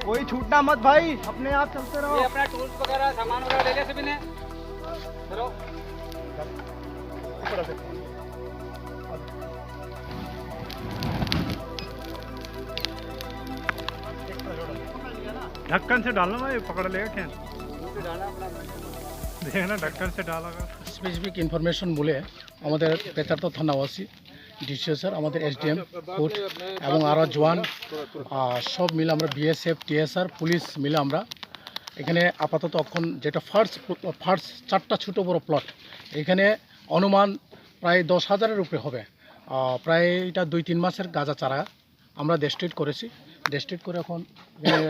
कोई छूटना मत भाई, अपने आप चलते रहो। ये अपना टूल्स वगैरह सामान वगैरह ले ले सभी ने। चलो ढक्कन से डालना भाई, पकड़ लेगा क्या? देखना ढक्कन से डालेगा। স্পেসিফিক ইনফরমেশন বলে আমাদের পেচারতো থানাবাসী ডিসিও স্যার, আমাদের এসডিএম কোর্ট এবং আরও জওয়ান সব মিলে আমরা বিএসএফ টিএসআর পুলিশ মিলে আমরা এখানে আপাতত এখন যেটা ফার্স্ট 4টা ছোটো বড়ো প্লট, এখানে অনুমান প্রায় 10,000-এর উপরে হবে। প্রায় এটা 2-3 মাসের গাঁজা চারা আমরা ডেস্ট্রিট করেছি। ডেস্ট্রিট করে এখন এখানে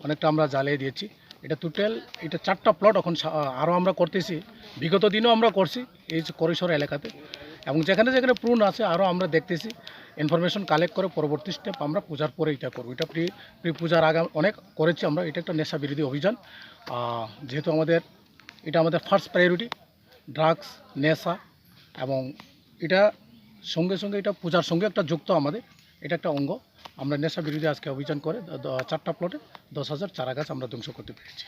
অনেকটা আমরা জ্বালিয়ে দিয়েছি। এটা টোটাল এটা 4টা প্লট এখন আরও আমরা করতেছি। বিগত দিনও আমরা করছি এই করিশোর এলাকাতে, এবং যেখানে যেখানে প্রুন আছে আরও আমরা দেখতেছি। ইনফরমেশন কালেক্ট করে পরবর্তী স্টেপ আমরা পূজার পরে এটা করবো। এটা প্রি পূজার আগে অনেক করেছি আমরা। এটা একটা নেশা বিরোধী অভিযান, যেহেতু এটা আমাদের ফার্স্ট প্রায়োরিটি ড্রাগস নেশা, এবং এটা সঙ্গে সঙ্গে এটা পূজার সঙ্গে একটা যুক্ত আমাদের, এটা একটা অঙ্গ। আমরা নেশা বিরোধী আজকে অভিযান করে 4টা প্লটে 10,000 চারা গাছ আমরা ধ্বংস করতে পেরেছি।